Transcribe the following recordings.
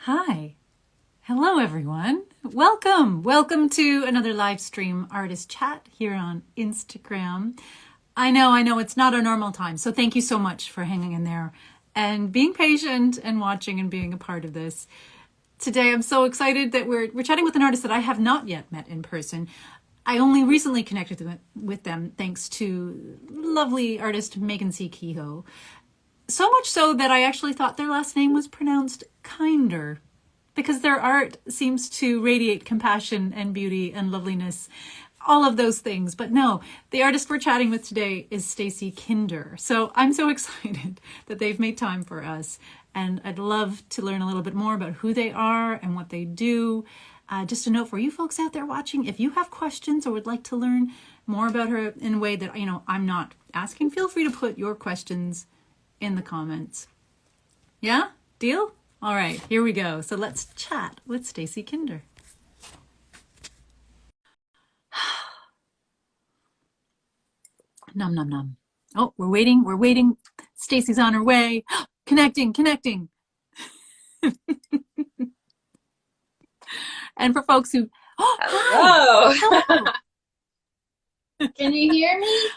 Hi. Hello, everyone. Welcome to another live stream artist chat here on Instagram. I know, it's not our normal time. So thank you so much for hanging in there and being patient and watching and being a part of this. Today, I'm so excited that we're chatting with an artist that I have not yet met in person. I only recently connected with them thanks to lovely artist Megan C. Kehoe. So much so that I actually thought their last name was pronounced Kinder, because their art seems to radiate compassion and beauty and loveliness, all of those things. But no, the artist we're chatting with today is Stacey Kinder. So I'm so excited that they've made time for us. And I'd love to learn a little bit more about who they are and what they do. Just a note for you folks out there watching, if you have questions or would like to learn more about her in a way that, I'm not asking, feel free to put your questions in the comments. Yeah? Deal? All right, here we go. So let's chat with Stacey Kinder. Nom, nom, nom. Oh, we're waiting. Stacey's on her way. Connecting. And for folks who... Oh, Hello. hello. Can you hear me?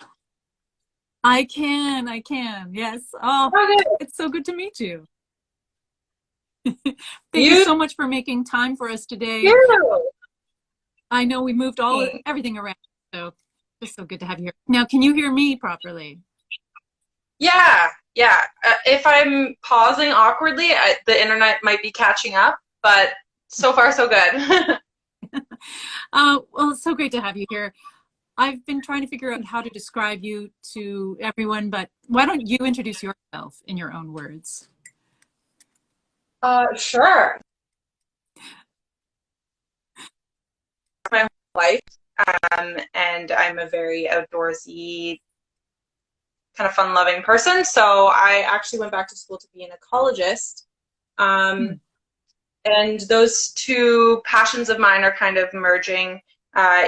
I can. Yes. Oh, Okay. it's so good to meet you. Thank you so much for making time for us today. You. I know we moved everything around, so just so good to have you here. Now, can you hear me properly? Yeah. If I'm pausing awkwardly, the internet might be catching up, but so far so good. Well, it's so great to have you here. I've been trying to figure out how to describe you to everyone, but why don't you introduce yourself in your own words? Sure. My life, and I'm a very outdoorsy, kind of fun-loving person. So I actually went back to school to be an ecologist. And those two passions of mine are kind of merging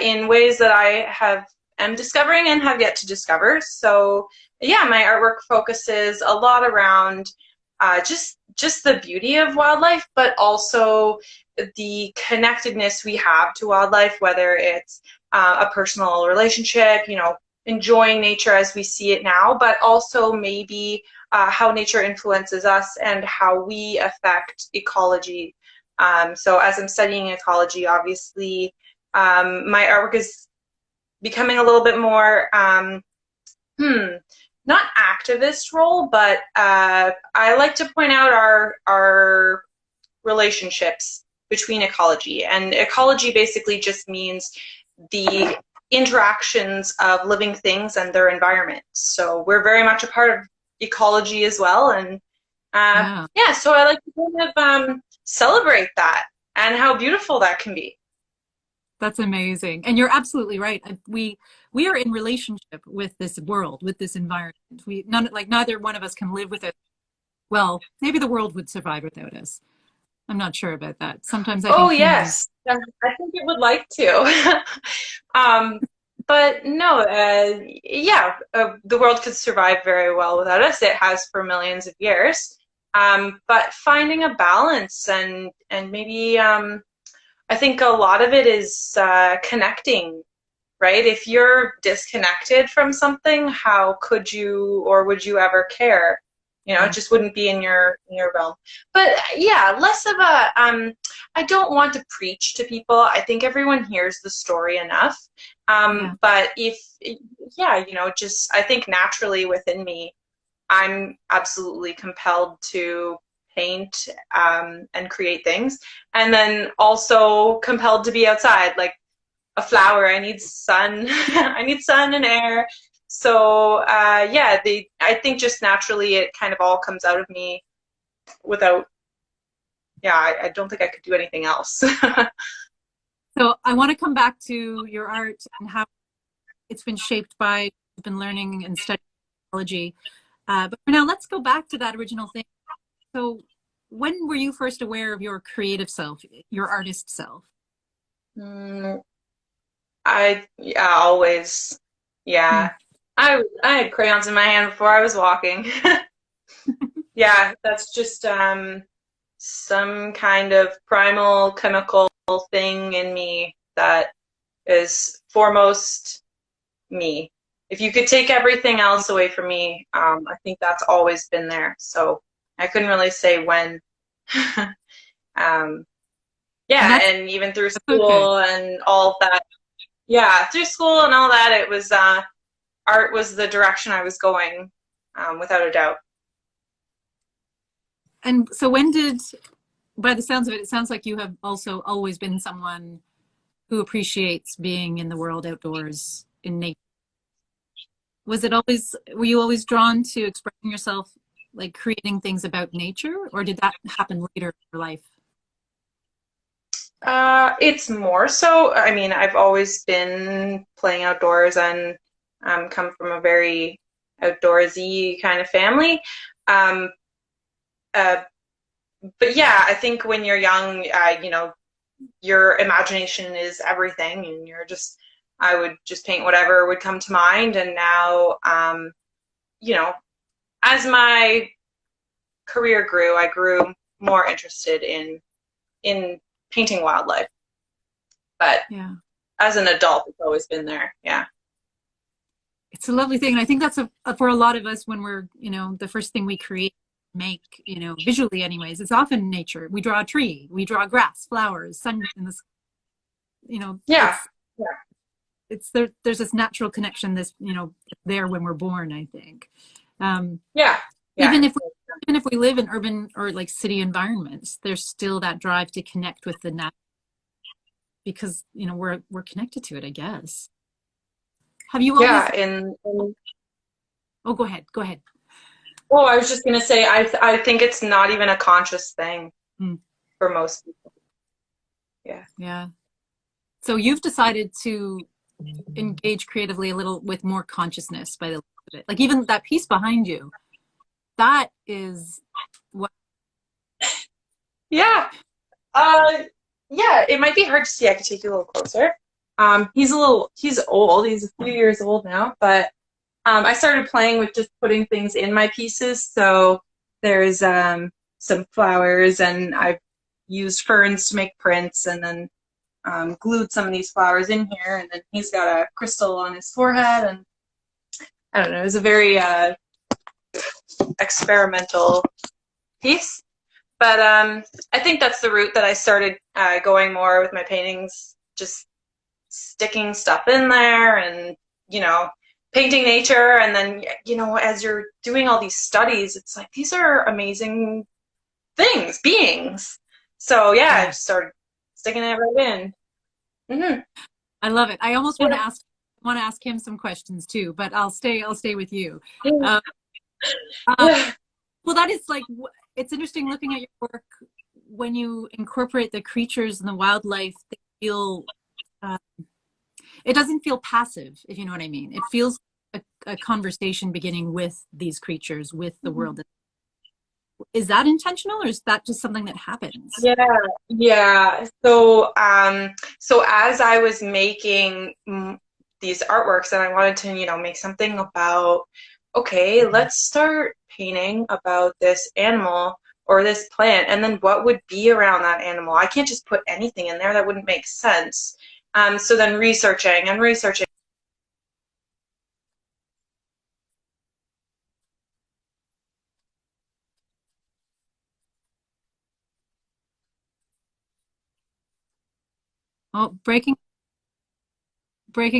in ways that am discovering and have yet to discover. So yeah, my artwork focuses a lot around just the beauty of wildlife, but also the connectedness we have to wildlife, whether it's a personal relationship, enjoying nature as we see it now, but also maybe how nature influences us and how we affect ecology. So as I'm studying ecology, obviously, my artwork is becoming a little bit more, not activist role, but I like to point out our relationships between ecology. And ecology basically just means the interactions of living things and their environment. So we're very much a part of ecology as well. And yeah, so I like to kind of celebrate that and how beautiful that can be. That's amazing. And you're absolutely right. We are in relationship with this world, with this environment. Neither one of us can live without. Well, maybe the world would survive without us. I'm not sure about that. Sometimes I think yes, I think it would like to. But no, the world could survive very well without us. It has for millions of years. But finding a balance and maybe I think a lot of it is connecting, right? If you're disconnected from something, how could you or would you ever care? It just wouldn't be in your realm. But yeah, less of a I don't want to preach to people. I think everyone hears the story enough. But just I think naturally within me, I'm absolutely compelled to paint and create things, and then also compelled to be outside. Like a flower, I need sun. I need sun and air. So I think just naturally it kind of all comes out of me without, I don't think I could do anything else. So I want to come back to your art and how it's been shaped by, you've been learning and studying ecology. But for now, let's go back to that original thing. So when were you first aware of your creative self, your artist self? Always. Yeah. I had crayons in my hand before I was walking. Yeah, that's just some kind of primal chemical thing in me that is foremost me. If you could take everything else away from me, I think that's always been there. So I couldn't really say when. Yeah, and even through school and all of that. Yeah, through school and all that, it was art was the direction I was going, without a doubt. And so by the sounds of it, it sounds like you have also always been someone who appreciates being in the world outdoors in nature. Were you always drawn to expressing yourself, like creating things about nature, or did that happen later in your life? It's more so, I mean, I've always been playing outdoors and come from a very outdoorsy kind of family. Um, uh, but yeah, I think when you're young, your imagination is everything, and I would just paint whatever would come to mind. And now, as my career grew, I grew more interested in painting wildlife. But yeah, as an adult, it's always been there. Yeah. it's a lovely thing. And I think that's for a lot of us when we're, the first thing we make, visually anyways, it's often nature. We draw a tree, we draw grass, flowers, sun in the sky, Yeah. it's there's this natural connection, there when we're born, I think. Yeah. Even if we live in urban or like city environments, there's still that drive to connect with the natural because, we're connected to it, I guess. Have you always? Yeah. Oh, go ahead. Go ahead. Oh, I was just gonna say, I think it's not even a conscious thing for most people. Yeah. Yeah. So you've decided to engage creatively a little with more consciousness by the look of it. Like even that piece behind you, that is what. Yeah. Yeah, it might be hard to see. I could take you a little closer. He's old. He's a few years old now, but I started playing with just putting things in my pieces. So there's some flowers, and I've used ferns to make prints, and then glued some of these flowers in here. And then he's got a crystal on his forehead, and I don't know. It was a very experimental piece. But I think that's the route that I started going more with my paintings, just sticking stuff in there and, painting nature. And then, as you're doing all these studies, it's like, these are amazing beings. So yeah, I just started sticking it right in. Mm-hmm. I love it. I almost want to ask him some questions too, but I'll stay with you. Yeah. Well, that is like, it's interesting looking at your work when you incorporate the creatures and the wildlife. They feel, it doesn't feel passive, if you know what I mean. It feels a conversation beginning with these creatures, with the world. Is that intentional, or is that just something that happens? Yeah. So as I was making these artworks, and I wanted to, make something about, okay, let's start painting about this animal or this plant, and then what would be around that animal. I can't just put anything in there. That wouldn't make sense. So then researching. Oh, breaking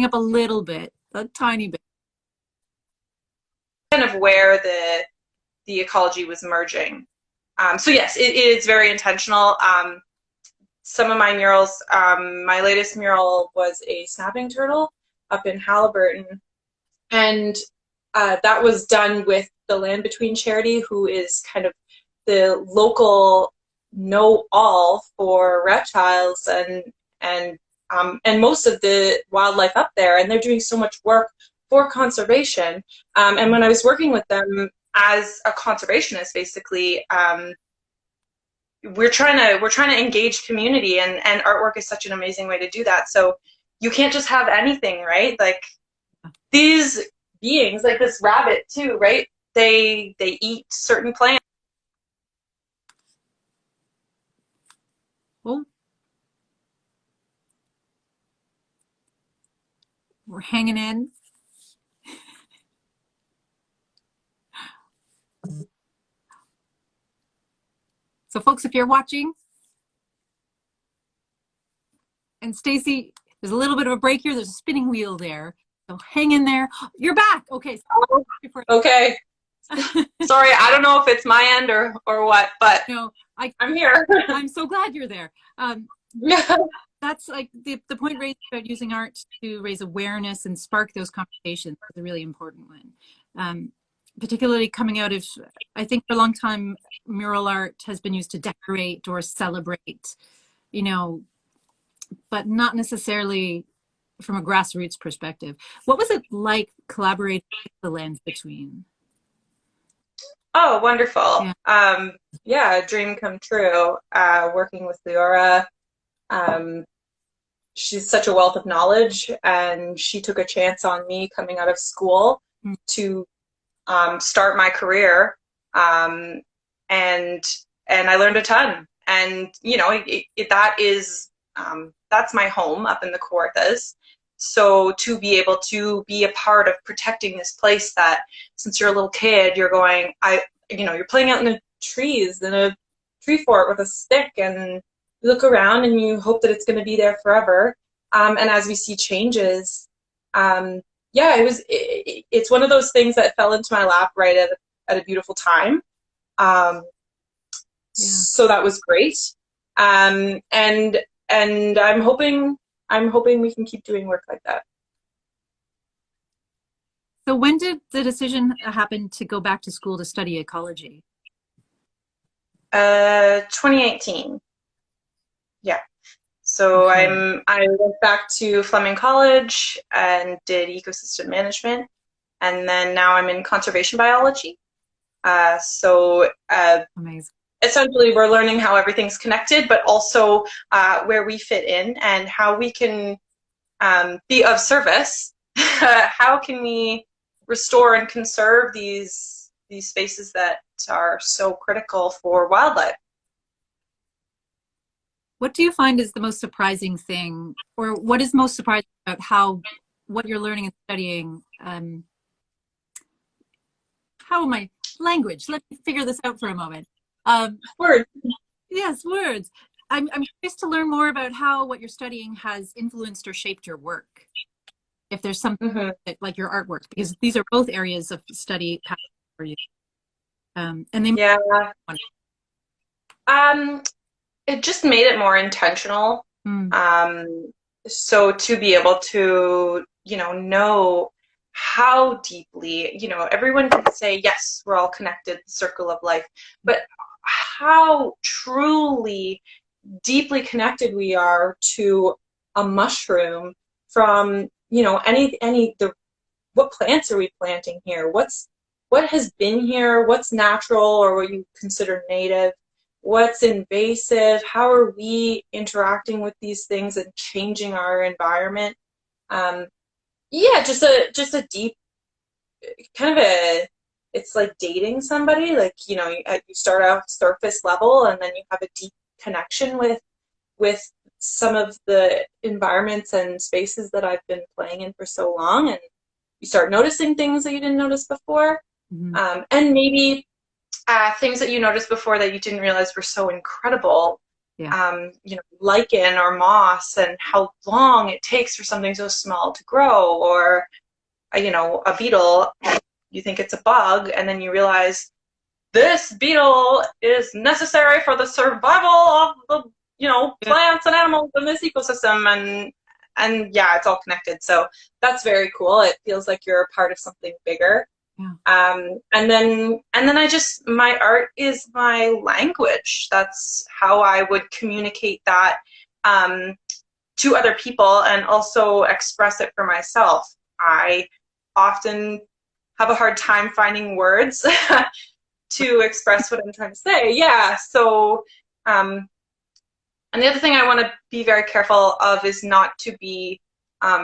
up a little bit, a tiny bit. Kind of where the ecology was merging. So yes, it is very intentional. Some of my murals, my latest mural was a snapping turtle up in Halliburton, and that was done with the Land Between charity, who is kind of the local know-all for reptiles and most of the wildlife up there, and they're doing so much work for conservation. And when I was working with them as a conservationist, basically, we're trying to engage community, and artwork is such an amazing way to do that. So you can't just have anything, right? Like these beings, like this rabbit too, right? They eat certain plants. Oh, we're hanging in. So folks, if you're watching, and Stacey, there's a little bit of a break here. There's a spinning wheel there. So hang in there. You're back. Okay. Okay. Sorry, I don't know if it's my end or what, but no, I'm here. I'm so glad you're there. That's like the point raised about using art to raise awareness and spark those conversations is a really important one. Particularly coming out of, I think for a long time, mural art has been used to decorate or celebrate, you know, but not necessarily from a grassroots perspective. What was it like collaborating with the Lens Between? Oh, wonderful. Yeah. Yeah, a dream come true. Working with Leora. She's such a wealth of knowledge, and she took a chance on me coming out of school to start my career. And I learned a ton. And, you know, that is, that's my home up in the Kawarthas. So to be able to be a part of protecting this place that since you're a little kid, you're going, you're playing out in the trees in a tree fort with a stick, and you look around and you hope that it's going to be there forever. And as we see changes, it's one of those things that fell into my lap right at a beautiful time. So that was great. And I'm hoping we can keep doing work like that. So when did the decision happen to go back to school to study ecology? 2018. Yeah. So okay. I went back to Fleming College and did ecosystem management, and then now I'm in conservation biology. Amazing. Essentially, we're learning how everything's connected, but also where we fit in and how we can be of service. How can we restore and conserve these spaces that are so critical for wildlife? What do you find is the most surprising thing, or what is most surprising about what you're learning and studying? Language? Let me figure this out for a moment. Words. Yes, words. I'm curious to learn more about how what you're studying has influenced or shaped your work. If there's something like your artwork, because these are both areas of study for you. And they it just made it more intentional. So to be able to, know how deeply, everyone can say, yes, we're all connected, the circle of life, but how truly deeply connected we are to a mushroom from, what plants are we planting here? What has been here? What's natural or what you consider native? What's invasive? How are we interacting with these things and changing our environment? Just a deep kind of it's like dating somebody. Like, you start out surface level and then you have a deep connection with some of the environments and spaces that I've been playing in for so long, and you start noticing things that you didn't notice before. And maybe things that you noticed before that you didn't realize were so incredible. Lichen or moss, and how long it takes for something so small to grow, or a beetle. You think it's a bug, and then you realize this beetle is necessary for the survival of the plants and animals in this ecosystem, and it's all connected. So that's very cool. It feels like you're a part of something bigger. And then my art is my language. That's how I would communicate that to other people and also express it for myself. I often have a hard time finding words to express what I'm trying to say. Yeah. So, and the other thing I want to be very careful of is not to be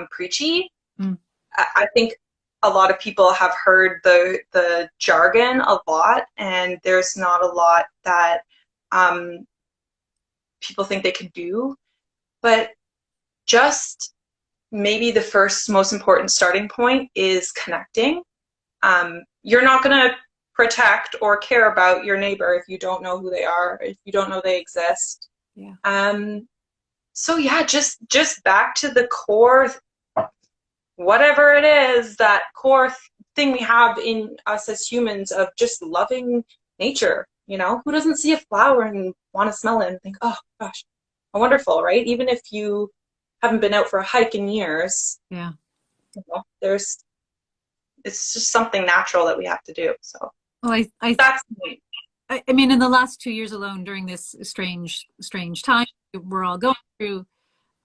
preachy. I think a lot of people have heard the jargon a lot, and there's not a lot that people think they can do. But just maybe the first most important starting point is connecting. You're not going to protect or care about your neighbor if you don't know who they are, if you don't know they exist. Yeah. So yeah, just back to the core, whatever it is, that core thing we have in us as humans of just loving nature. You know, who doesn't see a flower and want to smell it and think, oh gosh, how wonderful, right? Even if you haven't been out for a hike in years, Yeah. you know, it's just something natural that we have to do. So Well, that's me. I mean, in the last 2 years alone, during this strange time we're all going through,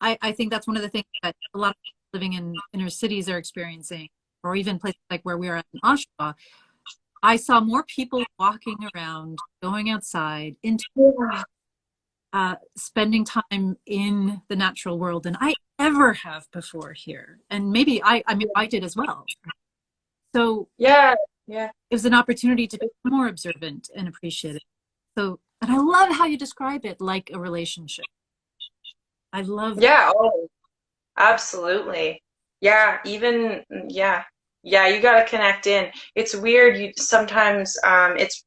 I think that's one of the things that a lot of people living in inner cities are experiencing, or even places like where we are in Oshawa. I saw more people walking around, going outside, into spending time in the natural world than I ever have before here. And maybe I mean, I did as well. So Yeah. it was an opportunity to be more observant and appreciative. So, and I love how you describe it like a relationship. I love. Yeah. Oh, absolutely. Yeah. Even, yeah. Yeah. You got to connect in. It's weird. You sometimes, it's,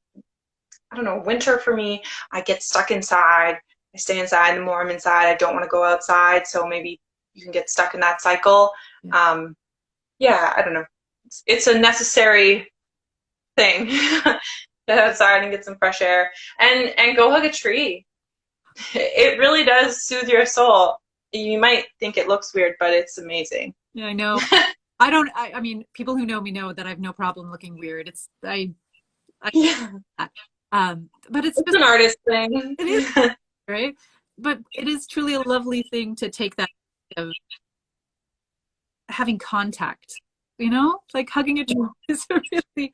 I don't know, winter for me, I get stuck inside. I stay inside. The more I'm inside, I don't want to go outside. So maybe you can get stuck in that cycle. Yeah. Yeah. I don't know. It's a necessary thing to go outside and get some fresh air and go hug a tree. It really does soothe your soul. You might think it looks weird, but it's amazing. Yeah, I know. I mean, people who know me know that I have no problem looking weird. Yeah. But it's It's just, an artist thing. it is, right? But it is truly a lovely thing to take that of having contact, you know, like hugging a tree is really,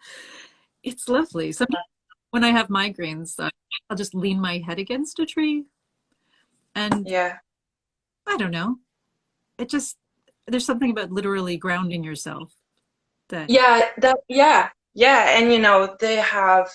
it's lovely. Sometimes when I have migraines, I'll just lean my head against a tree, and Yeah. I don't know. It just, there's something about literally grounding yourself that, Yeah, yeah. And you know, they have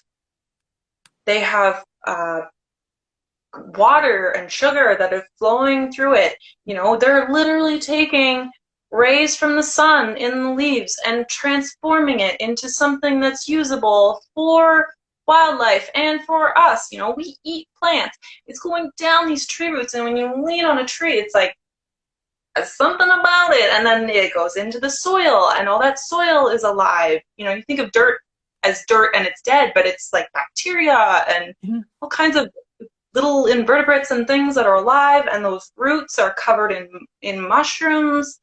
water and sugar that are flowing through it. You know, they're literally taking rays from the sun in the leaves and transforming it into something that's usable for wildlife and for us. You know, we eat plants. It's going down these tree roots, and when you lean on a tree, it's like something about it, and then it goes into the soil, and all that soil is alive. You know, you think of dirt as dirt and it's dead, but it's like bacteria and all kinds of little invertebrates and things that are alive, and those roots are covered in mushrooms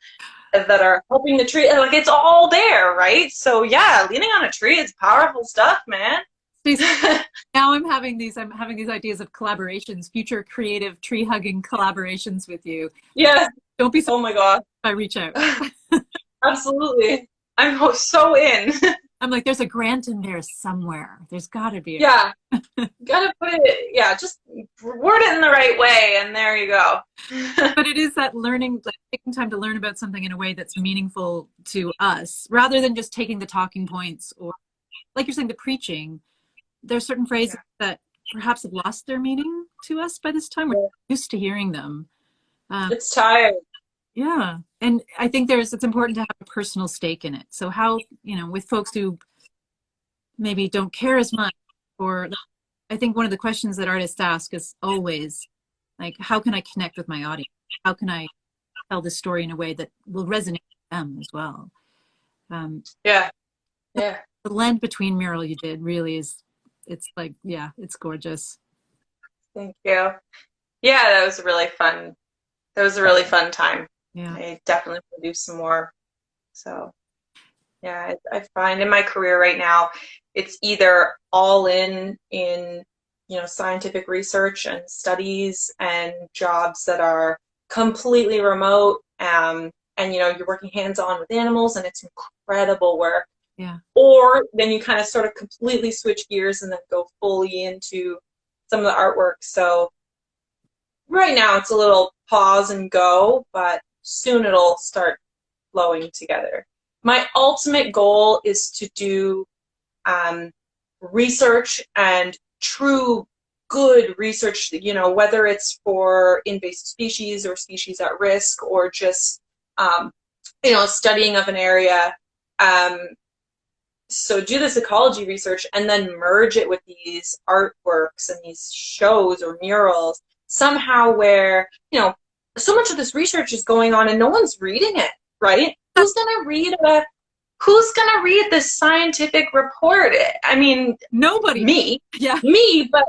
that are helping the tree. Like, it's all there, right? So yeah, leaning on a tree is powerful stuff, man. now I'm having these ideas of collaborations, future creative tree hugging collaborations with you. Yes. Don't be Oh my god. if I reach out. Absolutely. I'm so in. I'm like, there's a grant in there somewhere. There's got to be. Yeah. Gotta put it, yeah, just word it in the right way, and there you go. But it is that learning, like taking time to learn about something in a way that's meaningful to us, rather than just taking the talking points or, like you're saying, the preaching. There's certain phrases that perhaps have lost their meaning to us by this time. We're used to hearing them. It's tired. Yeah. And I think it's important to have a personal stake in it. So how, you know, with folks who maybe don't care as much, or I think one of the questions that artists ask is always like, how can I connect with my audience? How can I tell this story in a way that will resonate with them as well? Yeah. The blend between mural you did really is, it's like, yeah, it's gorgeous. Thank you. Yeah, that was really fun. That was a really fun time. Yeah. I definitely want to do some more. So yeah, I find in my career right now, it's either all in, you know, scientific research and studies and jobs that are completely remote. And you know, you're working hands-on with animals, and it's incredible work. Yeah. Or then you kind of sort of completely switch gears and then go fully into some of the artwork. So right now it's a little pause and go, but soon it'll start flowing together. My ultimate goal is to do research and true good research, whether it's for invasive species or species at risk, or just, studying of an area. So do this ecology research and then merge it with these artworks and these shows or murals somehow, where, so much of this research is going on and no one's reading it, right? Who's gonna read this scientific report? I mean, Nobody. Me. Yeah. Me, but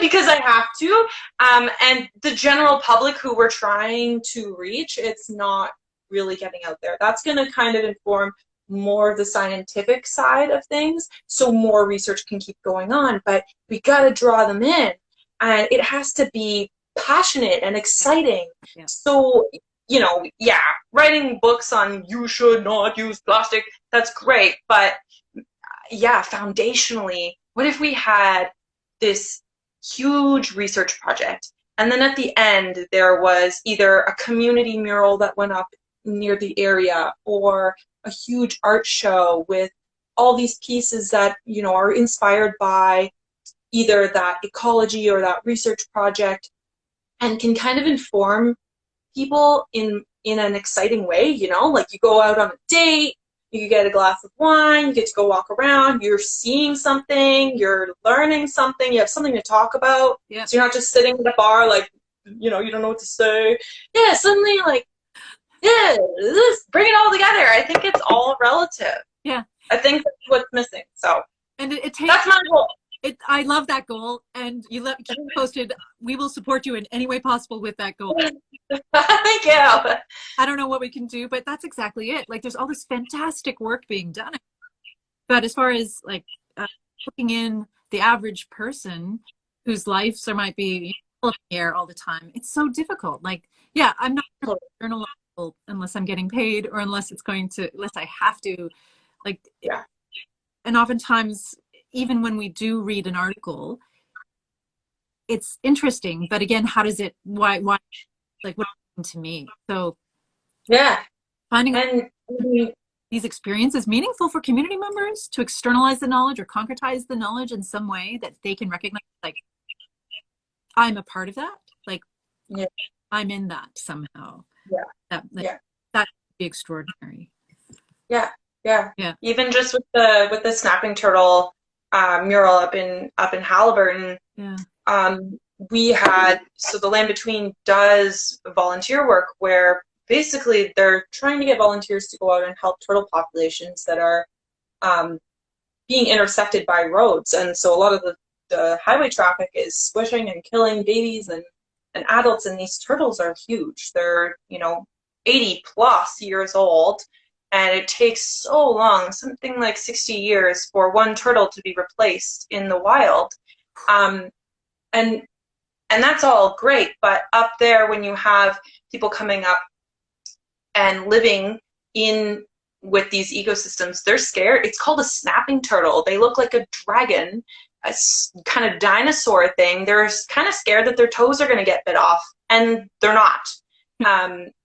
because I have to. And the general public who we're trying to reach, it's not really getting out there. That's going to kind of inform more of the scientific side of things, so more research can keep going on. But we got to draw them in, and it has to be passionate and exciting. Yeah. So, writing books on you should not use plastic, that's great. But yeah, foundationally, what if we had this huge research project, and then at the end there was either a community mural that went up near the area, or a huge art show with all these pieces that, are inspired by either that ecology or that research project, and can kind of inform people in an exciting way. Like, you go out on a date, you get a glass of wine, you get to go walk around, you're seeing something, you're learning something, you have something to talk about. Yeah. So you're not just sitting at a bar like, you don't know what to say. Yeah, suddenly, like, yeah, bring it all together. I think it's all relative. Yeah. I think that's what's missing. So, and it takes, that's my goal. I love that goal, and keep posted. We will support you in any way possible with that goal. Thank you. I don't know what we can do, but that's exactly it. Like, there's all this fantastic work being done, but as far as like looking in the average person whose lives there might be up in the air all the time, it's so difficult. Like, yeah, I'm not a journalist unless I'm getting paid, or unless I have to, like, yeah. And oftentimes, even when we do read an article, it's interesting, but again, why, like, what happened to me? So yeah, finding these experiences meaningful for community members to externalize the knowledge or concretize the knowledge in some way that they can recognize, like, I'm a part of that, like, yeah. I'm in that somehow. Yeah. That would be extraordinary. Yeah. Even just with the snapping turtle mural up in Halliburton. Yeah. We had, so the Land Between does volunteer work where basically they're trying to get volunteers to go out and help turtle populations that are being intersected by roads. And so a lot of the highway traffic is squishing and killing babies and adults, and these turtles are huge. They're, 80 plus years old, and it takes so long, something like 60 years, for one turtle to be replaced in the wild. And that's all great, but up there, when you have people coming up and living in with these ecosystems, they're scared. It's called a snapping turtle. They look like a dragon, a kind of dinosaur thing. They're kind of scared that their toes are going to get bit off, and they're not.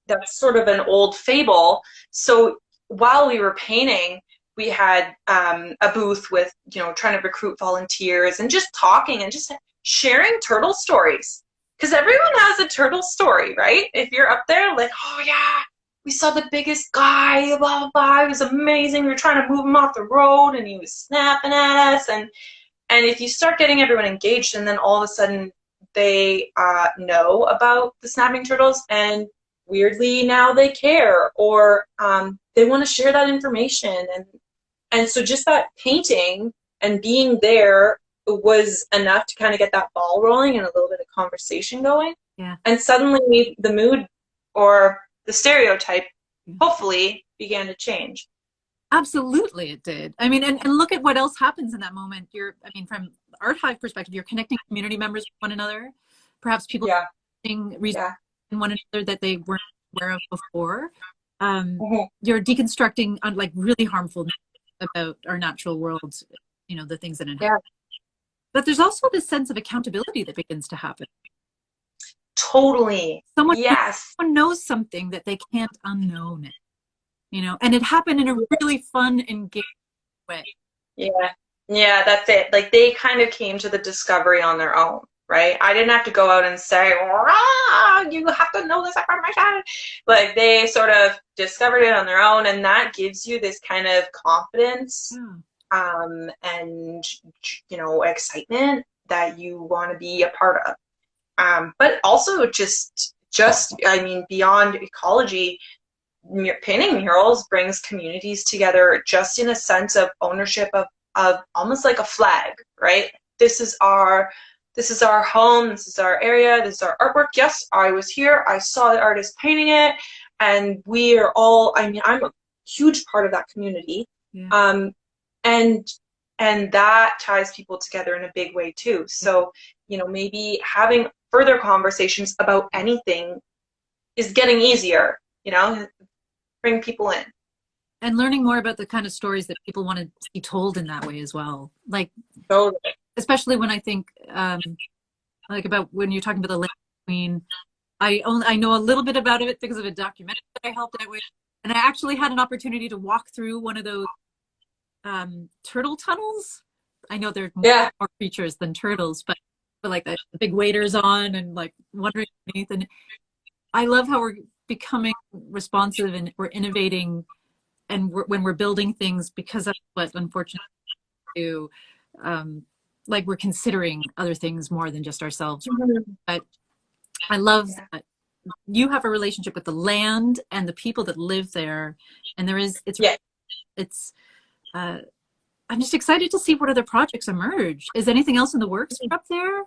That's sort of an old fable. So while we were painting, we had a booth with, trying to recruit volunteers and just talking and just sharing turtle stories. Because everyone has a turtle story, right? If you're up there, like, oh yeah, we saw the biggest guy, blah, blah, blah. It was amazing. We were trying to move him off the road, and he was snapping at us. And if you start getting everyone engaged, and then all of a sudden they know about the snapping turtles, and weirdly now they care, or they want to share that information. And so just that painting and being there was enough to kind of get that ball rolling and a little bit of conversation going. Yeah. And suddenly the mood or the stereotype hopefully began to change. Absolutely, it did. I mean, and look at what else happens in that moment. From Art Hive perspective, you're connecting community members with one another. Perhaps people in one another that they weren't aware of before. You're deconstructing like really harmful about our natural world, the things that inhabit. But there's also this sense of accountability that begins to happen. Totally. Someone knows something that they can't unknown it. And it happened in a really fun, engaging way. Yeah. Yeah, that's it. Like they kind of came to the discovery on their own, right? I didn't have to go out and say, you have to know this information. Like they sort of discovered it on their own, and that gives you this kind of confidence, Yeah. and excitement that you want to be a part of. But also just I mean, beyond ecology, painting murals brings communities together just in a sense of ownership of almost like a flag, right? This is our home, this is our area, this is our artwork. Yes, I was here, I saw the artist painting it, and we are all, I mean, I'm a huge part of that community. Yeah. And that ties people together in a big way too. So, maybe having further conversations about anything is getting easier, bring people in. And learning more about the kind of stories that people want to be told in that way as well. Like, Totally. especially when I think, like about when you're talking about the Land Queen, I know a little bit about it because of a documentary that I helped out with. And I actually had an opportunity to walk through one of those turtle tunnels. I know there are more creatures than turtles, but like the big waders on and like wandering beneath. And I love how we're becoming responsive and we're innovating, and when we're building things, because that's what unfortunately we do. Like we're considering other things more than just ourselves. Mm-hmm. But I love that you have a relationship with the land and the people that live there, and it's I'm just excited to see what other projects emerge. Is anything else in the works up there?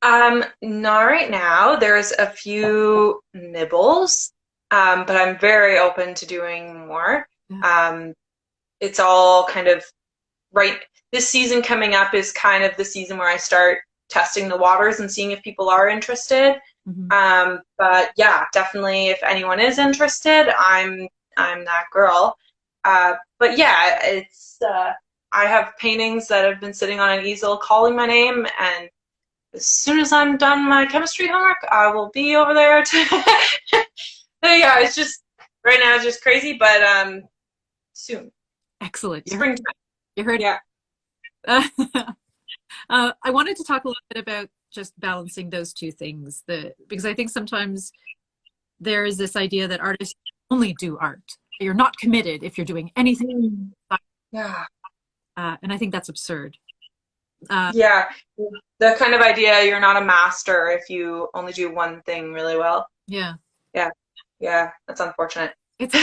Not right now. There's a few nibbles, but I'm very open to doing more. It's all kind of right. This season coming up is kind of the season where I start testing the waters and seeing if people are interested. Mm-hmm. But yeah, definitely if anyone is interested, I'm that girl. But yeah, it's I have paintings that have been sitting on an easel calling my name, and as soon as I'm done my chemistry homework, I will be over there to yeah, it's just right now it's just crazy, but soon. Excellent. Springtime. You heard Yeah. I wanted to talk a little bit about just balancing those two things, because I think sometimes there is this idea that artists only do art. You're not committed if you're doing anything. Yeah. And I think that's absurd. Yeah, the kind of idea you're not a master if you only do one thing really well. Yeah. Yeah, that's unfortunate. It's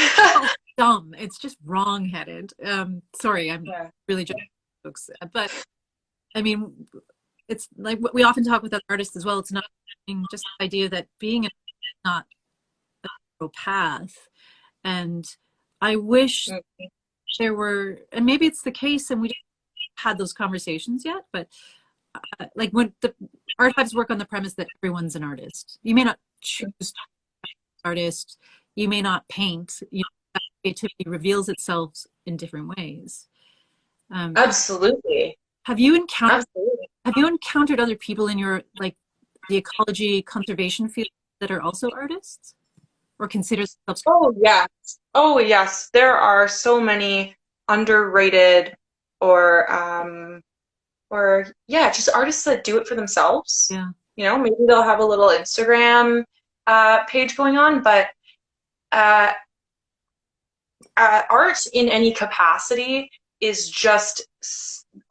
dumb. It's just wrong-headed. Sorry, I'm really just folks, but I mean, it's like we often talk with other artists as well. It's not just the idea that being an artist is not a path, and I wish there were, and maybe it's the case, and we haven't had those conversations yet. But like when the archives work on the premise that everyone's an artist, you may not choose to be an artist, you may not paint. That creativity reveals itself in different ways. Absolutely. Have you encountered other people in your like the ecology conservation field that are also artists or consider themselves? Oh yes. There are so many underrated or just artists that do it for themselves. Yeah. Maybe they'll have a little Instagram page going on, but art in any capacity is just,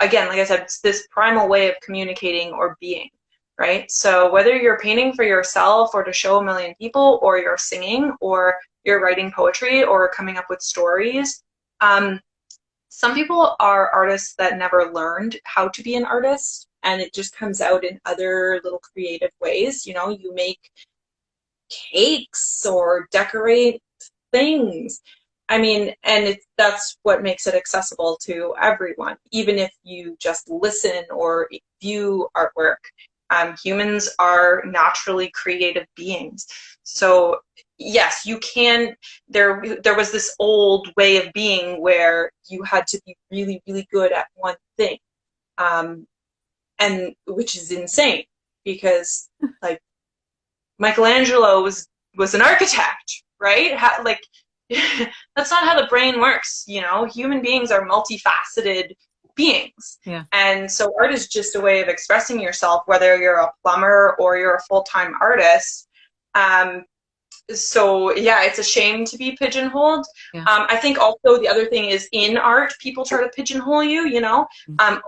again, like I said, it's this primal way of communicating or being, right? So whether you're painting for yourself or to show a million people, or you're singing, or you're writing poetry, or coming up with stories, some people are artists that never learned how to be an artist, and it just comes out in other little creative ways. You make cakes or decorate things. I mean, and that's what makes it accessible to everyone, even if you just listen or view artwork. Humans are naturally creative beings. So yes, you can, there was this old way of being where you had to be really, really good at one thing. And which is insane, because like Michelangelo was an architect, right? That's not how the brain works. Human beings are multifaceted beings. Yeah. And so art is just a way of expressing yourself, whether you're a plumber or you're a full-time artist. So yeah, it's a shame to be pigeonholed. Yeah. I think also the other thing is in art, people try to pigeonhole you, you know?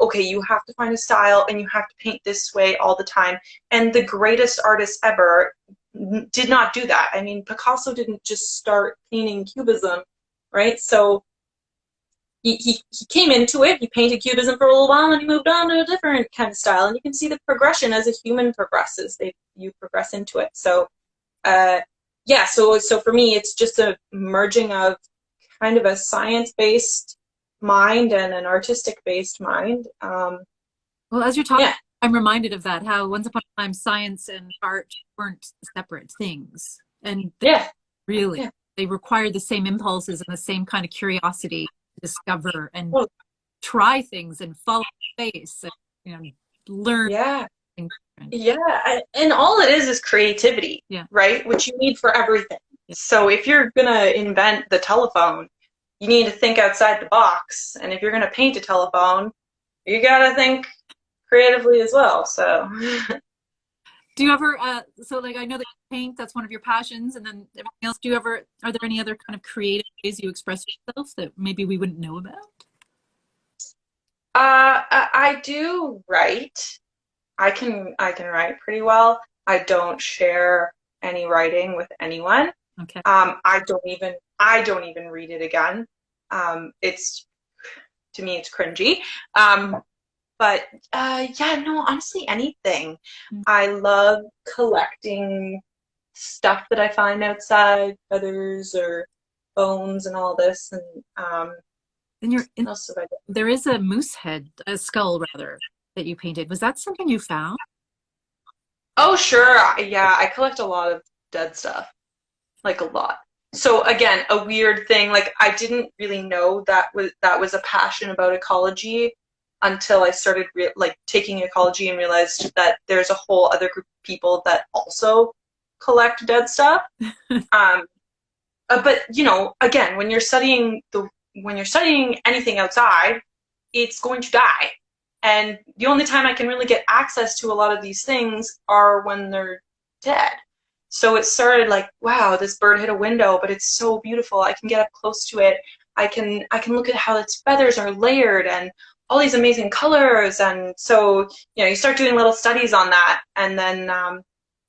Okay, you have to find a style and you have to paint this way all the time. And the greatest artists ever did not do that. I mean, Picasso didn't just start painting cubism, right? So he came into it, he painted cubism for a little while, and he moved on to a different kind of style. And you can see the progression as a human progresses. You progress into it. So yeah, so for me, it's just a merging of kind of a science-based mind and an artistic-based mind. Well, as you're talking, Yeah. I'm reminded of that, how once upon a time science and art weren't separate things. And really, they required the same impulses and the same kind of curiosity to discover and try things and follow space and, you know, learn. Yeah. Yeah, and all it is creativity, right? Which you need for everything. Yeah. So if you're gonna invent the telephone, you need to think outside the box. And if you're gonna paint a telephone, you gotta think creatively as well. So do you ever so like I know that you paint, that's one of your passions, and then everything else, are there any other kind of creative ways you express yourself that maybe we wouldn't know about? I do write. I can write pretty well. I don't share any writing with anyone. Okay. I don't even read it again. It's, to me, it's cringy. But yeah, no, honestly, anything. I love collecting stuff that I find outside, feathers or bones and all this. And there is a moose head, a skull rather, that you painted. Was that something you found? Oh, sure. Yeah, I collect a lot of dead stuff, like a lot. So again, a weird thing, like I didn't really know that was a passion about ecology until I started taking ecology and realized that there's a whole other group of people that also collect dead stuff. But you know, again, when you're studying anything outside, it's going to die. And the only time I can really get access to a lot of these things are when they're dead. So it started like, wow, this bird hit a window, but it's so beautiful. I can get up close to it. I can look at how its feathers are layered and all these amazing colors. And so, you know, you start doing little studies on that, and then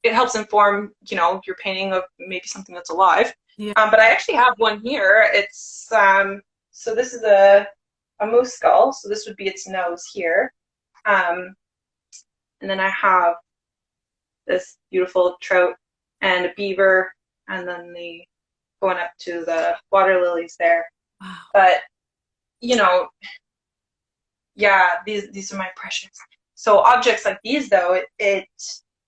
it helps inform, you know, your painting of maybe something that's alive. Yeah. But I actually have one here. It's so this is a moose skull, so this would be its nose here. And then I have this beautiful trout and a beaver, and then the going up to the water lilies there. Wow. But you know, yeah, these are my precious. So objects like these, though, it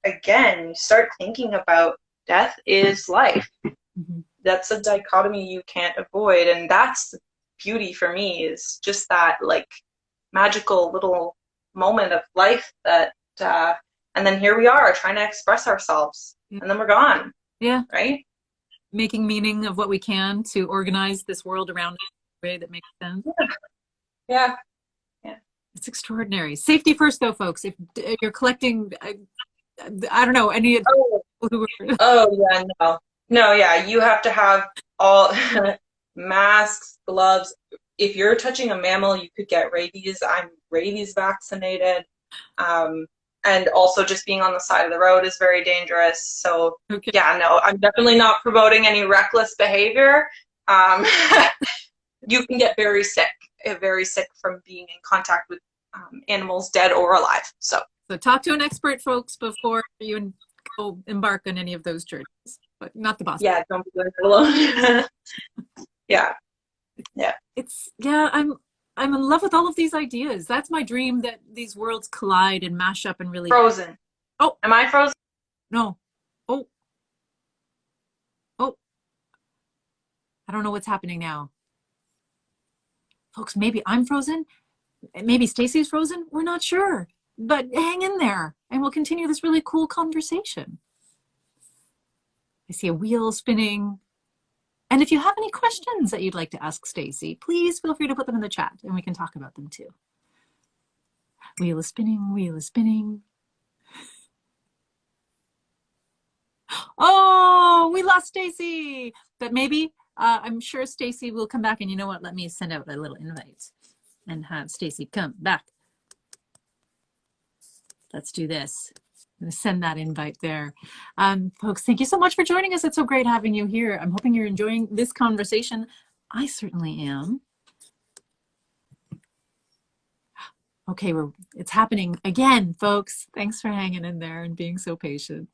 again, you start thinking about death is life. Mm-hmm. That's a dichotomy you can't avoid, and that's the beauty for me, is just that like magical little moment of life that and then here we are trying to express ourselves, and then we're gone. Yeah. Right? Making meaning of what we can to organize this world around us in a way that makes sense. Yeah. It's extraordinary. Safety first, though, folks. If you're collecting, I don't know, any of who are... Oh yeah, no, yeah, you have to have all masks, gloves. If you're touching a mammal, you could get rabies. I'm rabies vaccinated. And also just being on the side of the road is very dangerous. So yeah, no, I'm definitely not promoting any reckless behavior. You can get very sick from being in contact with animals, dead or alive. So talk to an expert, folks, before you go embark on any of those journeys, but not the boss. Yeah, don't be doing it alone. Yeah. I'm in love with all of these ideas. That's my dream, that these worlds collide and mash up and really... Frozen. Oh. Am I frozen? No. Oh. I don't know what's happening now. Folks, maybe I'm frozen. Maybe Stacey's frozen. We're not sure. But hang in there, and we'll continue this really cool conversation. I see a wheel spinning. And if you have any questions that you'd like to ask Stacey, please feel free to put them in the chat, and we can talk about them too. Wheel is spinning, wheel is spinning. Oh, we lost Stacey. But maybe I'm sure Stacey will come back. And you know what? Let me send out a little invite and have Stacey come back. Let's do this. I'm going to send that invite there. Folks, thank you so much for joining us. It's so great having you here. I'm hoping you're enjoying this conversation. I certainly am. Okay, it's happening again, folks. Thanks for hanging in there and being so patient.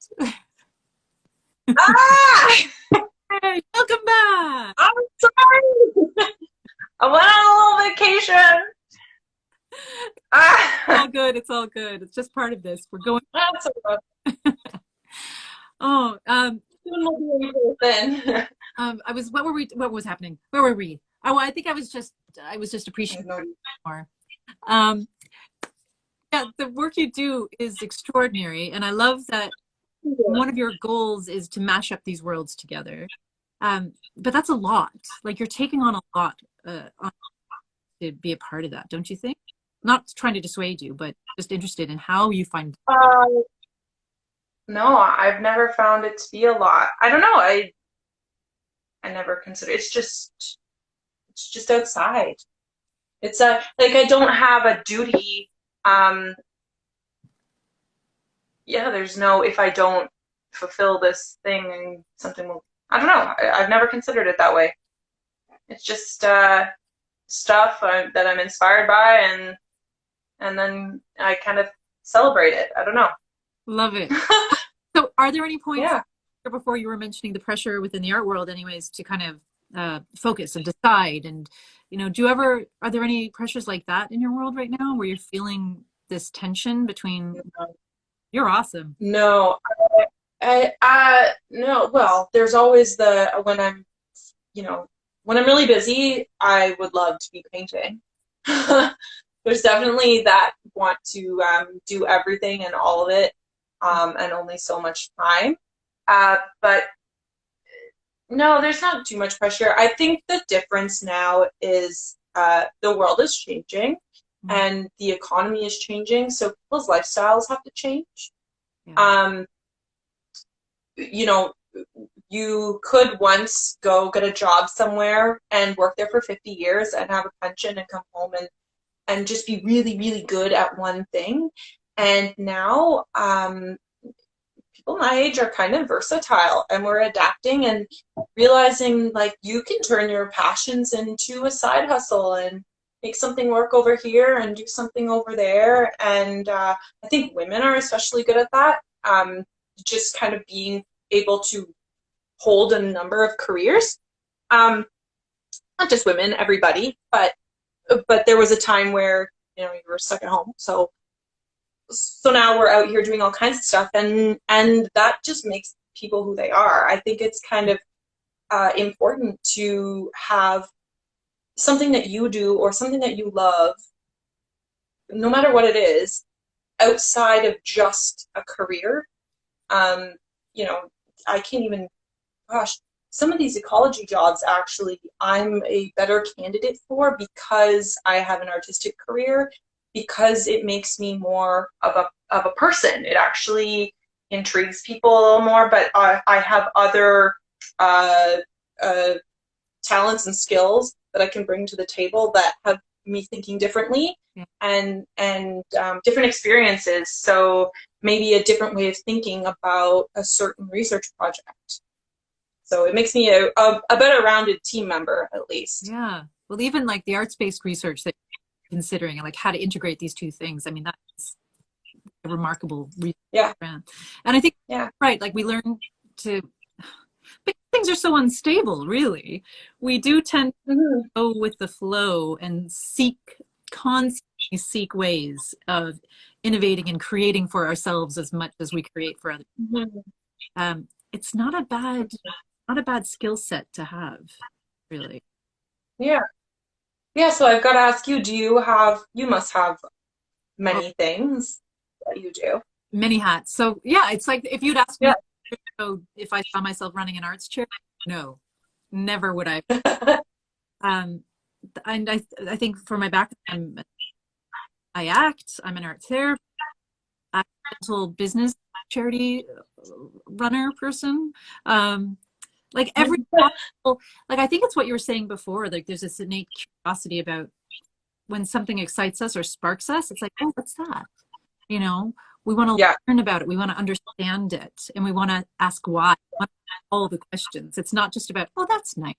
Ah! Hey, welcome back. I'm sorry. I went on a little vacation. Ah! It's all good. It's all good. It's just part of this. We're going. That's okay. Oh, Then. I was. What was happening? Where were we? Oh, I think I was just appreciating more. Yeah, the work you do is extraordinary, and I love that one of your goals is to mash up these worlds together. But that's a lot. Like you're taking on a lot to be a part of that, don't you think? Not trying to dissuade you, but just interested in how you find. No, I've never found it to be a lot. I don't know. I never consider it's just outside. It's like I don't have a duty. Yeah, there's no if I don't fulfill this thing and something will. I don't know. I've never considered it that way. It's just stuff that I'm inspired by, and then I kind of celebrate it. I don't know. Love it. So, are there any points before you were mentioning the pressure within the art world, anyways, to kind of focus and decide? And are there any pressures like that in your world right now, where you're feeling this tension between? You're awesome. No, no. Well, there's always when I'm really busy, I would love to be painting. There's definitely that want to do everything and all of it, and only so much time. But no, there's not too much pressure. I think the difference now is the world is changing. And the economy is changing, so people's lifestyles have to change. Yeah. You could once go get a job somewhere and work there for 50 years and have a pension and come home and just be really, really good at one thing. And now people my age are kind of versatile, and we're adapting and realizing like you can turn your passions into a side hustle and make something work over here and do something over there. And I think women are especially good at that. Just kind of being able to hold a number of careers. Not just women, everybody, but there was a time where, you were stuck at home. So now we're out here doing all kinds of stuff, and that just makes people who they are. I think it's kind of important to have something that you do or something that you love, no matter what it is, outside of just a career. I can't even, some of these ecology jobs actually I'm a better candidate for because I have an artistic career, because it makes me more of a person. It actually intrigues people a little more, but I have other talents and skills that I can bring to the table that have me thinking differently, and different experiences. So maybe a different way of thinking about a certain research project. So it makes me a better rounded team member, at least. Yeah. Well, even like the arts-based research that you're considering, and like how to integrate these two things. I mean, that's a remarkable research. Yeah. And I think, right, like we learn to, but things are so unstable, really. We do tend to go with the flow and constantly seek ways of innovating and creating for ourselves as much as we create for others. It's not a bad skill set to have, really. Yeah. So I've got to ask you, you must have many things that you do. Many hats. So yeah, it's like if you'd ask me if I saw myself running an arts chair, no, never would I. And I think for my background, I act. I'm an art therapist. I'm a mental business charity runner person. Um, like every possible, like I think it's what you were saying before. Like there's this innate curiosity about when something excites us or sparks us. It's like, oh, what's that? You know, we want to Yeah. learn about it. We want to understand it, and we want to ask why. We want to ask all the questions. It's not just about, oh, that's nice.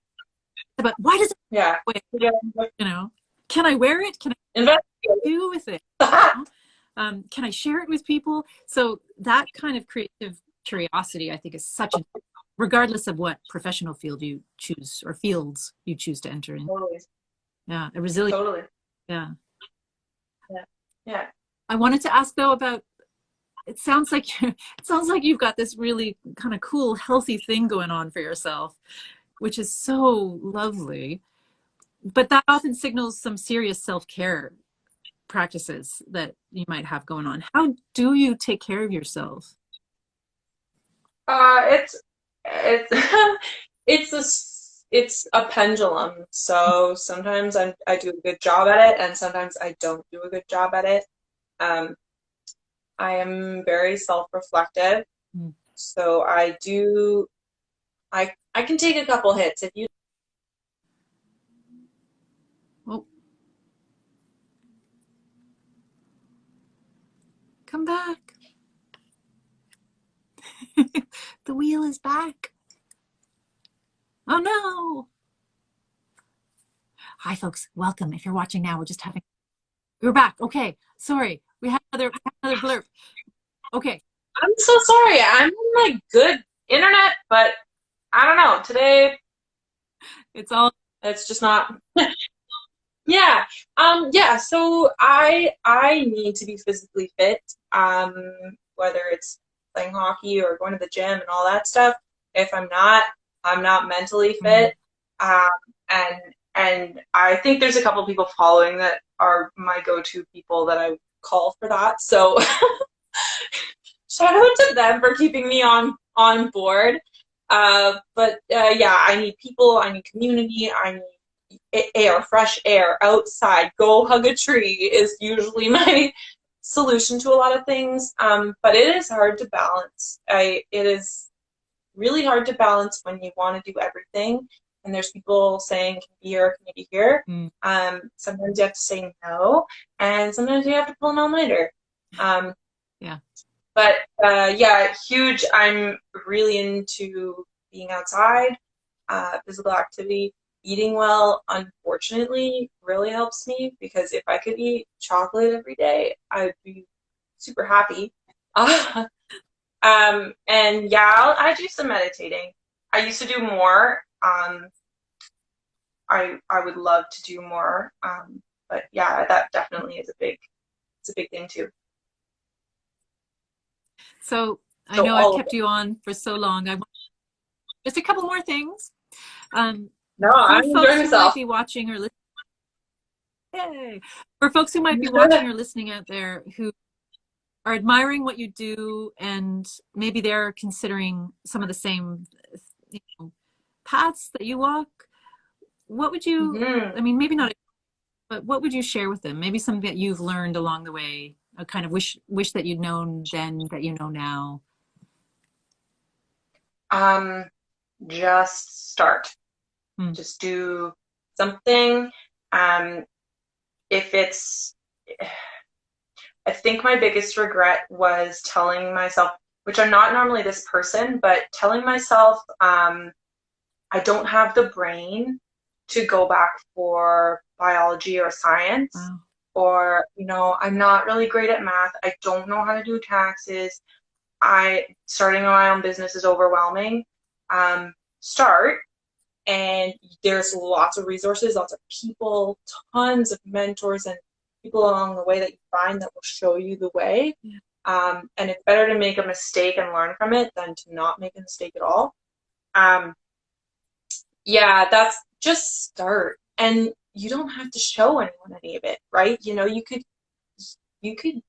It's about why does it Yeah. wear? You know, can I wear it? Can I Investigate. do with it? Can I share it with people? So that kind of creative curiosity, I think, is such a, regardless of what professional field you choose or fields you choose to enter in. Totally. Yeah, a resilient. Totally. Yeah. Yeah. Yeah. I wanted to ask though about, it sounds like you've got this really kind of cool, healthy thing going on for yourself, which is so lovely. But that often signals some serious self-care practices that you might have going on. How do you take care of yourself? It's it's a pendulum. So sometimes I do a good job at it, and sometimes I don't do a good job at it. Um, I am very self-reflective, Mm. so I can take a couple hits if you. Oh, come back. The wheel is back. Oh no. Hi folks, welcome. If you're watching now, we're back. Okay. Sorry. We had another blurb. Okay. I'm so sorry. I'm on like good internet, but I don't know. Today It's all it's just not. Yeah. Yeah, so I need to be physically fit, whether it's playing hockey or going to the gym and all that stuff. If I'm not mentally fit. Um, and I think there's a couple people following that are my go-to people that I call for that. So shout out to them for keeping me on board. Yeah, I need people, I need community, I need air, fresh air, outside, go hug a tree is usually my solution to a lot of things. But it is hard to balance. It is really hard to balance when you want to do everything. And there's people saying, can you be here, can you be here? Sometimes you have to say no, and sometimes you have to pull an all-nighter. yeah. But yeah, huge. I'm really into being outside, physical activity, eating well. Unfortunately, really helps me because if I could eat chocolate every day, I'd be super happy. And yeah, I do some meditating. I used to do more. I would love to do more. But yeah, that definitely is it's a big thing too. So I So know I've all of kept it. you on for so long. I want just a couple more things. No, For I'm folks enjoying who might myself. be watching or listening, yay. For folks who might be watching or listening out there who are admiring what you do and maybe they're considering some of the same, you know, paths that you walk, what would you, Mhm. I mean, maybe not, but what would you share with them? Maybe something that you've learned along the way, a kind of wish that you'd known then that you know now. Um, just start. Hmm. Just do something. Um, if it's, I think my biggest regret was telling myself, which I'm not normally this person, but telling myself, I don't have the brain to go back for biology or science, Wow. or, I'm not really great at math. I don't know how to do taxes. Starting my own business is overwhelming. Start, and there's lots of resources, lots of people, tons of mentors and people along the way that you find that will show you the way. Yeah. And it's better to make a mistake and learn from it than to not make a mistake at all. Yeah, that's just start. And you don't have to show anyone any of it, right? You could,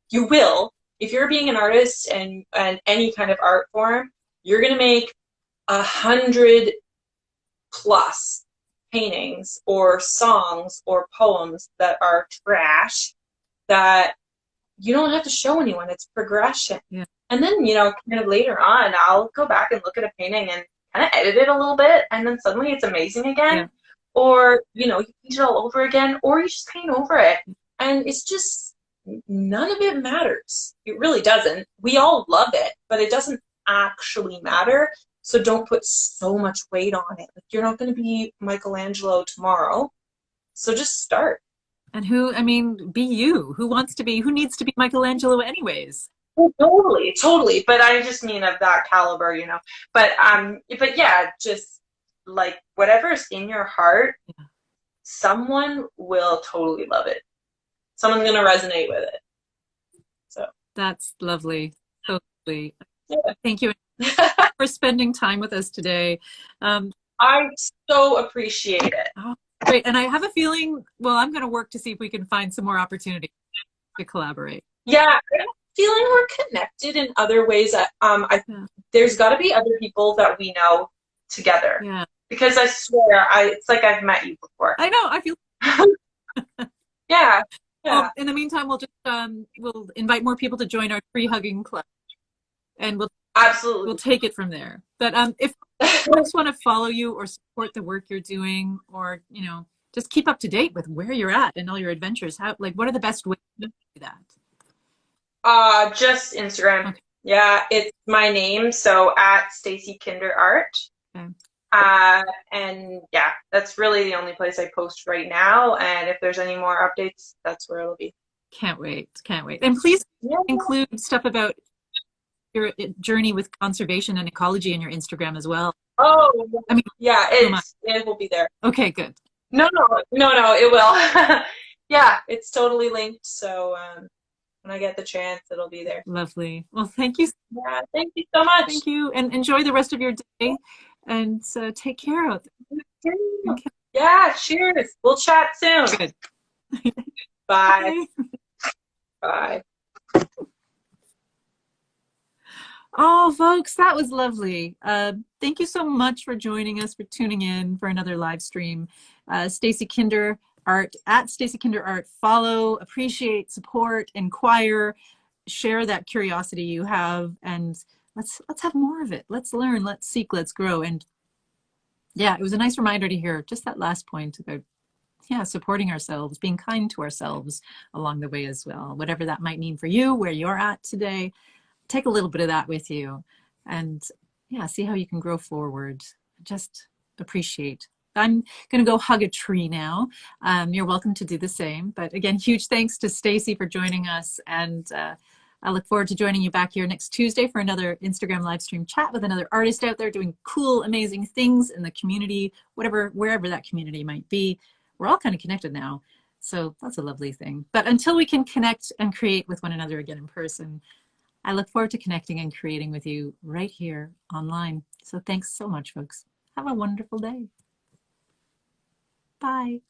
you will, if you're being an artist and any kind of art form, you're going to make 100 paintings or songs or poems that are trash, that you don't have to show anyone. It's progression. Yeah. And then, kind of later on, I'll go back and look at a painting and kind of edit it a little bit, and then suddenly it's amazing again. Yeah. Or, you paint it all over again, or you just paint over it. And it's just, none of it matters. It really doesn't. We all love it, but it doesn't actually matter. So don't put so much weight on it. Like, you're not going to be Michelangelo tomorrow. So just start. And be you. Who needs to be Michelangelo anyways? Oh, totally. But I just mean of that caliber, But yeah, just like whatever's in your heart, yeah. Someone will totally love it. Someone's gonna resonate with it. So that's lovely. So lovely. Yeah. Thank you for spending time with us today. I so appreciate it. Oh, great. And I have a feeling, well, I'm going to work to see if we can find some more opportunities to collaborate. Yeah, I'm feeling we're connected in other ways. There's got to be other people that we know together. Yeah. Because I swear, it's like I've met you before. I know. I feel. Yeah. Well, in the meantime, we'll just we'll invite more people to join our tree hugging club, and we'll take it from there. But if folks want to follow you or support the work you're doing, or just keep up to date with where you're at and all your adventures, what are the best ways to do that? Just Instagram. Okay. Yeah, it's my name, so at Stacey Kinder Art. Okay. And yeah, that's really the only place I post right now. And if there's any more updates, that's where it'll be. Can't wait. And please include stuff about your journey with conservation and ecology in your Instagram as well. Oh, yeah, it will be there. Okay, good. No, it will. Yeah, it's totally linked. So when I get the chance, it'll be there. Lovely. Well, thank you. Yeah, thank you so much. Thank you, and enjoy the rest of your day. And take care out there. Okay. Yeah, cheers. We'll chat soon. Good. Bye. Bye. Oh, folks, that was lovely. Thank you so much for joining us, for tuning in for another live stream. Stacey Kinder Art, at Stacey Kinder Art. Follow, appreciate, support, inquire, share that curiosity you have, and let's have more of it. Let's learn, let's seek, let's grow. And yeah, it was a nice reminder to hear just that last point about supporting ourselves, being kind to ourselves along the way as well. Whatever that might mean for you, where you're at today, take a little bit of that with you, and see how you can grow forward. Just appreciate. I'm going to go hug a tree now. You're welcome to do the same. But again, huge thanks to Stacey for joining us, and I look forward to joining you back here next Tuesday for another Instagram live stream chat with another artist out there doing cool, amazing things in the community, wherever that community might be. We're all kind of connected now, so that's a lovely thing. But until we can connect and create with one another again in person, I look forward to connecting and creating with you right here online. So thanks so much, folks. Have a wonderful day. Bye.